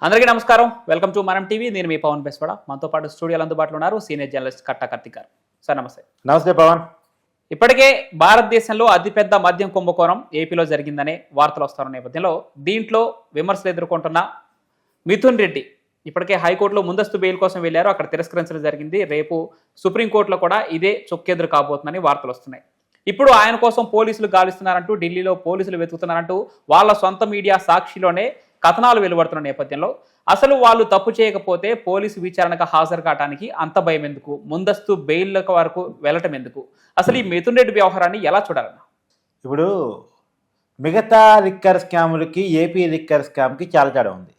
అందరికీ నమస్కారం. Welcome to మనం టీవీ. నేను మీ పవన్ బెస్వాడ. మనతో పాటు స్టూడియోలో అందుబాటులో ఉన్నారు సీనియర్ జర్నలిస్ట్ కట్టా కార్తిక్ గారు. సార్ నమస్తే. నమస్తే పవన్. ఇప్పటికే భారతదేశంలో అతిపెద్ద మద్యం కుంభకోణం ఏపీలో జరిగిందనే వార్తలు వస్తున్న నేపథ్యంలో దీంట్లో విమర్శలు ఎదుర్కొంటున్న మిథున్ రెడ్డి ఇప్పటికే హైకోర్టులో ముందస్తు బెయిల్ కోసం వెళ్లారు. అక్కడ తిరస్కరించడం జరిగింది. రేపు సుప్రీంకోర్టులో కూడా ఇదే చొక్కెదురు కాబోతుందని వార్తలు వస్తున్నాయి. ఇప్పుడు ఆయన కోసం పోలీసులు గాలిస్తున్నారంటూ ఢిల్లీలో పోలీసులు వెతుకుతున్నారంటూ వాళ్ళ సొంత మీడియా సాక్షిలోనే కథనాలు వెలువడుతున్న నేపథ్యంలో అసలు వాళ్ళు తప్పు చేయకపోతే పోలీసు విచారణకు హాజరు కావడానికి అంత భయం ఎందుకు? ముందస్తు బెయిల్ వరకు వెళ్ళటం ఎందుకు? అసలు ఈ మిథున్ రెడ్డి వ్యవహారాన్ని ఎలా చూడాలన్నా? ఇప్పుడు మిగతా లిక్కర్ స్కాములకి ఏపీ లిక్కర్ స్కామ్కి చాలా తేడా ఉంది.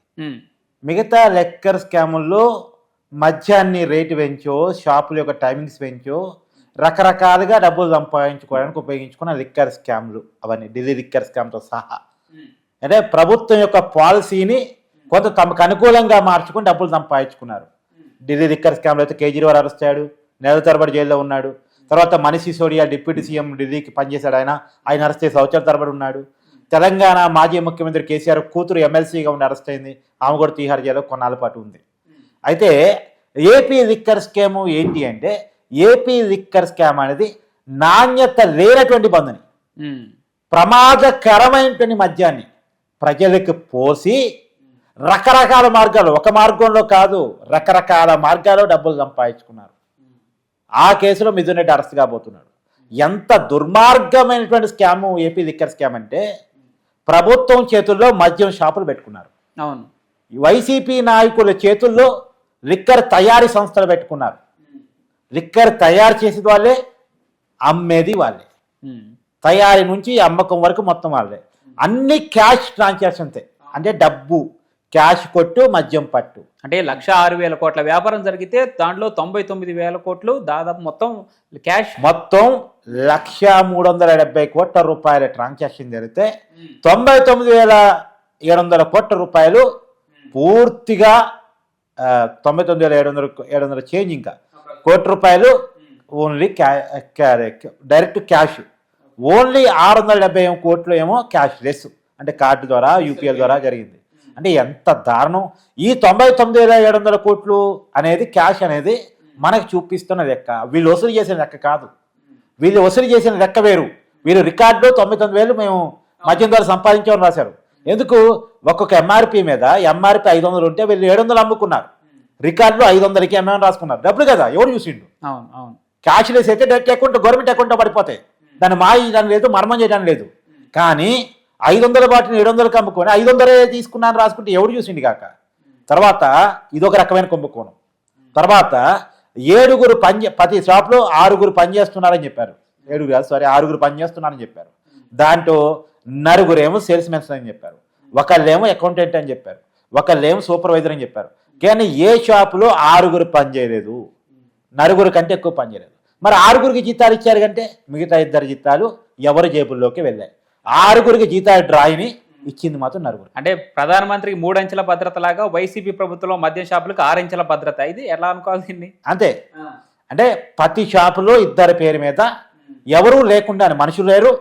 మిగతా లిక్కర్ స్కాముల్లో మద్యాన్ని రేటు పెంచో, షాపుల యొక్క టైమింగ్స్ పెంచో, రకరకాలుగా డబ్బులు సంపాదించుకోవడానికి ఉపయోగించుకున్న లిక్కర్ స్కామ్లు అవన్నీ ఢిల్లీ లిక్కర్ స్కామ్తో సహా. అంటే ప్రభుత్వం యొక్క పాలసీని కొంత తమకు అనుకూలంగా మార్చుకుని డబ్బులు సంపాదించుకున్నారు. ఢిల్లీ లిక్కర్ స్కామ్లో అయితే కేజ్రీవాల్ అరెస్ట్ అయ్యాడు, నెల తరబడి జైల్లో ఉన్నాడు. తర్వాత మనీష్ సిసోడియా డిప్యూటీ సీఎం ఢిల్లీకి పనిచేశాడు. ఆయన అరెస్ట్ చేసి సంవత్సరాల తరబడి ఉన్నాడు. తెలంగాణ మాజీ ముఖ్యమంత్రి కేసీఆర్ కూతురు ఎమ్మెల్సీగా ఉండి అరెస్ట్ అయింది. ఆమె కూడా తీహార్ జైల్లో కొన్నాళ్ళ పాటు ఉంది. అయితే ఏపీ లిక్కర్ స్కామ్ ఏంటి అంటే, ఏపీ లిక్కర్ స్కామ్ అనేది నాణ్యత లేనటువంటి బంధుని, ప్రమాదకరమైనటువంటి మద్యాన్ని ప్రజలకు పోసి రకరకాల మార్గాలు, ఒక మార్గంలో కాదు రకరకాల మార్గాల్లో డబ్బులు సంపాదించుకున్నారు. ఆ కేసులో మిథున్ రెడ్డి అరెస్ట్ కాబోతున్నాడు. ఎంత దుర్మార్గమైనటువంటి స్కాము ఏపీ లిక్కర్ స్కామ్ అంటే, ప్రభుత్వం చేతుల్లో మద్యం షాపులు పెట్టుకున్నారు. అవును, వైసీపీ నాయకుల చేతుల్లో లిక్కర్ తయారీ సంస్థలు పెట్టుకున్నారు. లిక్కర్ తయారు చేసేది వాళ్ళే, అమ్మేది వాళ్ళే, తయారీ నుంచి అమ్మకం వరకు మొత్తం వాళ్ళే. అన్ని క్యాష్ ట్రాన్సాక్షన్స్, అంటే డబ్బు క్యాష్ కొట్టు, మద్యం పట్టు. అంటే 1,06,000 కోట్ల వ్యాపారం జరిగితే దాంట్లో 99,000 కోట్లు దాదాపు మొత్తం క్యాష్. మొత్తం 1,370 కోట్ల రూపాయల ట్రాన్సాక్షన్ జరిగితే 99,700 కోట్ల రూపాయలు పూర్తిగా 99,700 చేంజ్, ఇంకా కోటి రూపాయలు ఓన్లీ డైరెక్ట్ క్యాష్. ఓన్లీ 670 కోట్లు ఏమో క్యాష్ లెస్, అంటే కార్డు ద్వారా యూపీఐ ద్వారా జరిగింది. అంటే ఎంత దారుణం! ఈ 99,700 కోట్లు అనేది క్యాష్ అనేది మనకు చూపిస్తున్న లెక్క. వీళ్ళు వసూలు చేసిన లెక్క కాదు. వీళ్ళు వసూలు చేసిన లెక్క వేరు. వీళ్ళు రికార్డులో 99,000 మేము మద్యం ద్వారా సంపాదించామని రాశారు. ఎందుకు? ఒక్కొక్క ఎంఆర్పి మీద ఎంఆర్పి 500 ఉంటే వీళ్ళు 700 అమ్ముకున్నారు. రికార్డులో 500కి అమ్మేమని రాసుకున్నారు. డబ్బులు కదా, ఎవరు చూసిండు? అవును అవును. క్యాష్ లెస్ అయితే డైరెక్ట్ అకౌంట్, గవర్నమెంట్ అకౌంట్లో పడిపోతాయి. దాన్ని చేయడం లేదు, మర్మం చేయడం లేదు. కానీ 500 బాటిని 700కి అమ్ముకొని 500 తీసుకున్నాను రాసుకుంటే ఎవడు చూసిండు కాక. తర్వాత ఇదొక రకమైన కుంభకోణం. తర్వాత 7 ప్రతి షాప్లో 6 పనిచేస్తున్నారని చెప్పారు. 6 పనిచేస్తున్నారని చెప్పారు. దాంట్లో 9 సేల్స్ మెన్స్ అని చెప్పారు, ఒకళ్ళేమో అకౌంటెంట్ అని చెప్పారు, ఒకళ్ళేమో సూపర్వైజర్ అని చెప్పారు. కానీ ఏ షాపులో 6 పని చేయలేదు, 9 కంటే ఎక్కువ పని చేయలేదు. మరి 6 జీతాలు ఇచ్చారు కంటే మిగతా 2 జీతాలు ఎవరి జేబుల్లోకి వెళ్ళాయి. 6 జీతాలు డ్రాయిని ఇచ్చింది మాత్రం 9. అంటే ప్రధానమంత్రికి 3 అంచెల భద్రత లాగా వైసీపీ ప్రభుత్వంలో మద్యం షాపులకు 6 అంచెల భద్రత. ఇది ఎలా అనుకోవాలి దీన్ని? అంతే. అంటే ప్రతి షాపులో 2 పేరు మీద ఎవరూ లేకుండా, మనుషులు లేరు,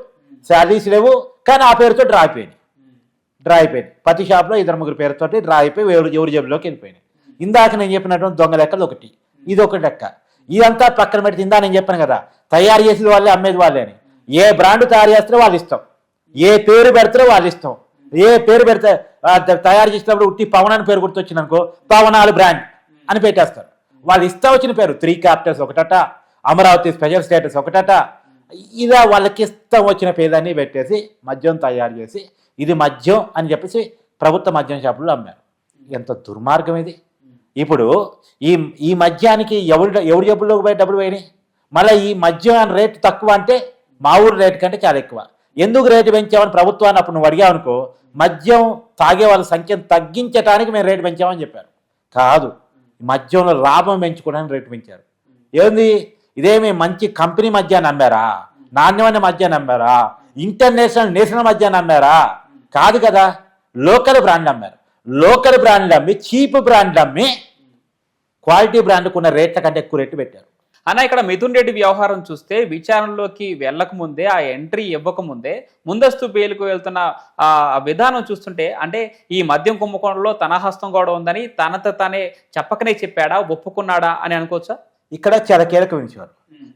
శాలరీస్ లేవు, కానీ ఆ పేరుతో డ్రా అయిపోయింది. ప్రతి షాప్లో 2-3 పేరుతో డ్రా అయిపోయి ఎవరి జేబులోకి వెళ్ళిపోయినాయి. ఇందాక నేను చెప్పినటువంటి దొంగ లెక్కలు ఒకటి, ఇది ఒకటి లెక్క. ఇదంతా పక్కన పెడితే ఇందా నేను చెప్పాను కదా, తయారు చేసేది వాళ్ళే, అమ్మేది వాళ్ళే అని. ఏ బ్రాండ్ తయారు చేస్తారో వాళ్ళు ఇష్టం, ఏ పేరు పెడతారో వాళ్ళు ఇష్టం. ఏ పేరు పెడితే తయారు చేసినప్పుడు ఉట్టి పవన్ అని పేరు గుర్తొచ్చింది అనుకో, పవనాలు బ్రాండ్ అని పెట్టేస్తారు. వాళ్ళు ఇష్టం వచ్చిన పేరు, 3 క్యాపిటల్స్ ఒకటట, అమరావతి స్పెషల్ స్టేటస్ ఒకటట, ఇలా వాళ్ళకి ఇష్టం వచ్చిన పేర్లన్నీ పెట్టేసి మద్యం తయారు చేసి ఇది మద్యం అని చెప్పేసి ప్రభుత్వ మద్యం షాపుల్లో అమ్మారు. ఎంత దుర్మార్గం ఇది! ఇప్పుడు ఈ మద్యానికి ఎవరి జబ్బుల్లోకి పోయి డబ్బులు పోయినాయి. మళ్ళీ ఈ మద్యం రేటు తక్కువ అంటే మా ఊరు రేటు కంటే చాలా ఎక్కువ. ఎందుకు రేటు పెంచామని ప్రభుత్వాన్ని అప్పుడు నువ్వు అడిగావనుకో, మద్యం తాగే వాళ్ళ సంఖ్యను తగ్గించడానికి మేము రేటు పెంచామని చెప్పారు. కాదు, మద్యంలో లాభం పెంచుకోవడానికి రేటు పెంచారు. ఏంది? ఇదేమి మంచి కంపెనీ మద్యాన్ని అమ్మారా? నాణ్యమైన మద్యాన్ని అమ్మారా? నేషనల్ మద్యాన్ని అమ్మారా? కాదు కదా, లోకల్ బ్రాండ్ అమ్మారు. లోకల్ బ్రాండ్లు అమ్మి, చీప్ బ్రాండ్లు అమ్మి క్వాలిటీ బ్రాండ్కు ఉన్న రేట్ల కంటే ఎక్కువ రేట్లు పెట్టారు. అన్న ఇక్కడ మిథున్ రెడ్డి వ్యవహారం చూస్తే విచారణలోకి వెళ్ళక ముందే ఆ ఎంట్రీ ఇవ్వక ముందే ముందస్తు బెయిల్కు వెళ్తున్న ఆ విధానం చూస్తుంటే అంటే ఈ మద్యం కుంభకోణంలో తన హస్తం కూడా ఉందని తనతో తానే చెప్పకనే చెప్పాడా ఒప్పుకున్నాడా అని అనుకోవచ్చా? ఇక్కడ చాలా కీలక విషయం.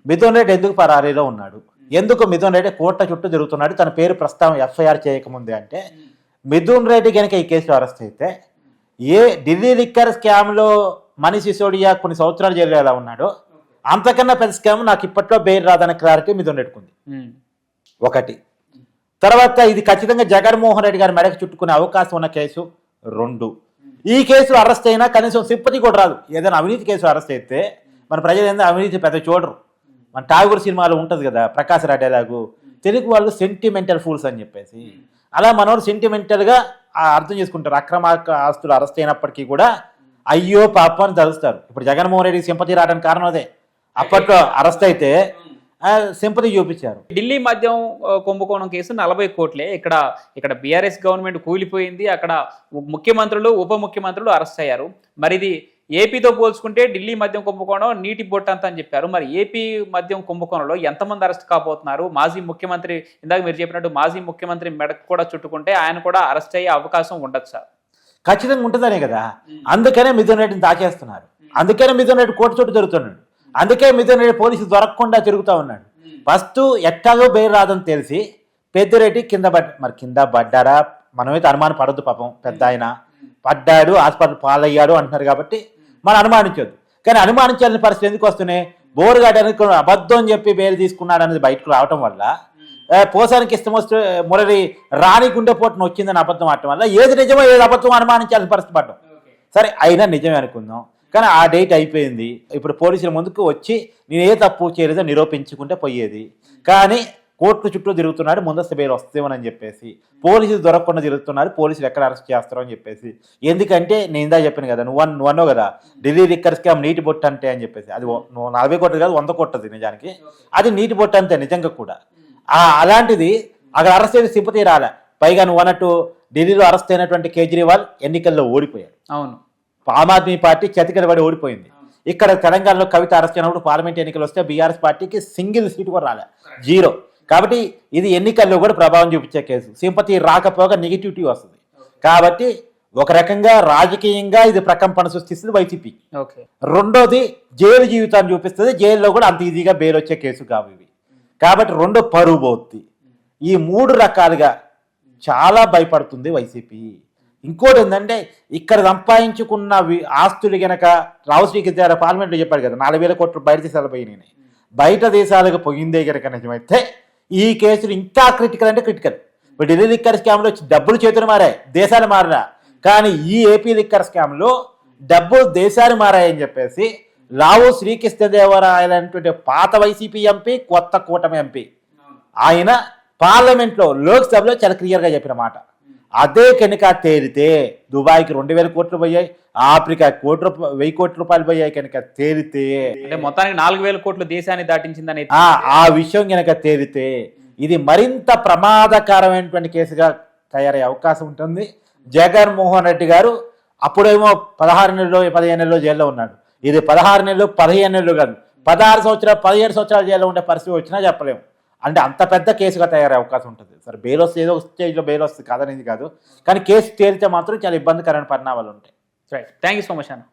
మిథున్ రెడ్డి ఎందుకు పరారీలో ఉన్నాడు, ఎందుకు మిథున్ రెడ్డి కోర్టు చుట్టూ తిరుగుతున్నాడు, తన పేరు ప్రస్తావన ఎఫ్ఐఆర్ చేయకముందే అంటే మిథున్ రెడ్డి కనుక ఈ కేసులో అరెస్ట్ అయితే ఢిల్లీ లిక్కర్ స్కామ్లో మనీష్ సిసోడియా కొన్ని సంవత్సరాలు జైలు ఎలా ఉన్నాడో అంతకన్నా పెద్ద స్కామ్ నాకు ఇప్పట్లో బెయిల్ రాదన్న క్లారిటీ మిథున్ రెడ్డికి ఉంది. ఒకటి. తర్వాత ఇది ఖచ్చితంగా జగన్మోహన్ రెడ్డి గారి మెడకు చుట్టుకునే అవకాశం ఉన్న కేసు. 2, ఈ కేసులో అరెస్ట్ అయినా కనీసం సింపతి కూడా రాదు. ఏదైనా అవినీతి కేసు అరెస్ట్ అయితే మన ప్రజలు ఏందో అవినీతి పెద్ద చూడరు. మన ఠాగూర్ సినిమాలో ఉంటుంది కదా ప్రకాశ్ రాజ్ డైలాగు, తెలుగు వాళ్ళు సెంటిమెంటల్ ఫూల్స్ అని చెప్పేసి, అలా మనోడు సెంటిమెంటల్గా అర్థం చేసుకుంటారు. అక్రమ ఆస్తులు అరెస్ట్ అయినప్పటికీ కూడా అయ్యో పాప అని తలుస్తారు. ఇప్పుడు జగన్మోహన్ రెడ్డికి సింపతి రావడానికి కారణం అదే. అప్పట్లో అరెస్ట్ అయితే సింపతి చూపించారు. ఢిల్లీ మద్యం కుంభకోణం కేసు 40 కోట్లే. ఇక్కడ బీఆర్ఎస్ గవర్నమెంట్ కూలిపోయింది, అక్కడ ముఖ్యమంత్రులు ఉప ముఖ్యమంత్రులు అరెస్ట్ అయ్యారు. మరి ఇది ఏపీతో పోల్చుకుంటే ఢిల్లీ మద్యం కుంభకోణం నీటి బొట్టంత అని చెప్పారు. మరి ఏపీ మద్యం కుంభకోణంలో ఎంతమంది అరెస్ట్ కాబోతున్నారు? మాజీ ముఖ్యమంత్రి, ఇందాక మీరు చెప్పినట్టు మాజీ ముఖ్యమంత్రి మెడకు కూడా చుట్టుకుంటే ఆయన కూడా అరెస్ట్ అయ్యే అవకాశం ఉండొచ్చా? ఖచ్చితంగా ఉంటుందనే కదా, అందుకనే మిథున్ రెడ్డిని దాచేస్తున్నారు, అందుకనే మిథున్ రెడ్డి కోర్టు చుట్టూ తిరుగుతున్నాడు, అందుకే మిథున్ రెడ్డి పోలీసులు దొరకకుండా తిరుగుతూ ఉన్నాడు. ఫస్ట్ ఎట్టాగో బెయిల్ రాదని తెలిసి పెద్దిరెడ్డి కింద పడ్డారా మనమైతే అనుమానం పడద్దు, పాపం పెద్ద ఆయన పడ్డాడు హాస్పిటల్ పాలయ్యాడు అంటున్నారు కాబట్టి మనం అనుమానించొద్దు. కానీ అనుమానించాల్సిన పరిస్థితి ఎందుకు వస్తున్నాయి? బోరుగాడానికి అబద్ధం అని చెప్పి బెయిల్ తీసుకున్నాడు అనేది బయటకు రావటం వల్ల, పోసానికి ఇష్టం వస్తే మురళి రాణి గుండెపోటును వచ్చిందని అబద్ధం ఆడటం వల్ల ఏది నిజమో ఏది అబద్ధం అనుమానించాల్సిన పరిస్థితి పడ్డం. సరే అయినా నిజమే అనుకుందాం, కానీ ఆ డేట్ అయిపోయింది. ఇప్పుడు పోలీసుల ముందుకు వచ్చి నేను ఏ తప్పు చేయలేదో నిరూపించుకుంటే పోయేది. కానీ కోర్టు చుట్టూ తిరుగుతున్నాడు, ముందస్తు బెయిల్ వస్తేమని చెప్పేసి పోలీసులు దొరకకుండా తిరుగుతున్నారు, పోలీసులు ఎక్కడ అరెస్ట్ చేస్తారో అని చెప్పేసి. ఎందుకంటే నేను ఇందా చెప్పాను కదా, నువ్వు అన్నావు కదా ఢిల్లీ లిక్కర్ స్కామ్ నీటి బొట్టు అంటే అని చెప్పేసి. అది 40 కోట్లు కాదు 100 కోట్లది నిజానికి, అది నీటి బొట్టు అంతే నిజంగా కూడా. అలాంటిది అక్కడ అరెస్ట్ అయితే సింపతి రాలే. పైగా నువ్వు అన్నట్టు ఢిల్లీలో అరెస్ట్ అయినటువంటి కేజ్రీవాల్ ఎన్నికల్లో ఓడిపోయాడు. అవును, ఆమ్ ఆద్మీ పార్టీ చేతికలబడి ఓడిపోయింది. ఇక్కడ తెలంగాణలో కవిత అరెస్ట్ అయినప్పుడు పార్లమెంట్ ఎన్నికలు వస్తే బీఆర్ఎస్ పార్టీకి సింగిల్ సీటు కూడా రాలే, 0. కాబట్టి ఇది ఎన్నికల్లో కూడా ప్రభావం చూపించే కేసు. సింపతి రాకపోగా నెగిటివిటీ వస్తుంది. కాబట్టి ఒక రకంగా రాజకీయంగా ఇది ప్రకంపన సృష్టిస్తుంది వైసీపీ. రెండోది జైలు జీవితాన్ని చూపిస్తుంది. జైల్లో కూడా అంత ఈజీగా బెయిల్ వచ్చే కేసు కావు ఇవి. కాబట్టి రెండో పరువు పోతుంది. ఈ 3 రకాలుగా చాలా భయపడుతుంది వైసీపీ. ఇంకోటి ఏంటంటే ఇక్కడ సంపాదించుకున్న ఆస్తులు గనక రావు శ్రీకృష్ణ పార్లమెంట్లో చెప్పాడు కదా 4,000 కోట్లు బయట దేశాలు పోయినాయి. బయట దేశాలకు పోయిందే గనక నిజమైతే ఈ కేసులు ఇంకా క్రిటికల్ అంటే క్రిటికల్. ఇప్పుడు ఢిల్లీ లిక్కర్ స్కామ్లో డబ్బులు చేతులు మారాయి, దేశాలు మారా. కానీ ఈ ఏపీ లిక్కర్ స్కామ్లో డబ్బులు దేశాలు మారాయని చెప్పేసి లావు శ్రీకృష్ణదేవరాయలు అనేటువంటి పాత వైసీపీ ఎంపీ, కొత్త కూటమి ఎంపీ, ఆయన పార్లమెంట్లో లోక్సభలో చాలా క్లియర్గా చెప్పిన మాట. అదే కనుక తేలితే దుబాయ్కి 2,000 కోట్లు పోయాయి, ఆఫ్రికా 1,000 కోట్ల రూపాయలు పోయాయి కనుక తేలితే, అంటే మొత్తానికి 4,000 కోట్లు దేశాన్ని దాటించిందని ఆ విషయం కనుక తేలితే ఇది మరింత ప్రమాదకరమైనటువంటి కేసుగా తయారయ్యే అవకాశం ఉంటుంది. జగన్మోహన్ రెడ్డి గారు అప్పుడేమో 16 నెలలు 15 నెలలు జైల్లో ఉన్నాడు. ఇది 16 నెలలు 15 నెలలు కాదు, 16 సంవత్సరాలు 17 సంవత్సరాలు జైల్లో ఉండే పరిస్థితి వచ్చినా చెప్పలేము. అంటే అంత పెద్ద కేసుగా తయారయ్యే అవకాశం ఉంటుంది. సరే బెయిల్ వస్తే ఏదో స్టేజ్లో బెయిల్ వస్తుంది కాదనేది కాదు, కానీ కేసు తేలితే మాత్రం చాలా ఇబ్బందికరమైన పరిణామాలు ఉంటాయి. Right, thank you so much అన్న.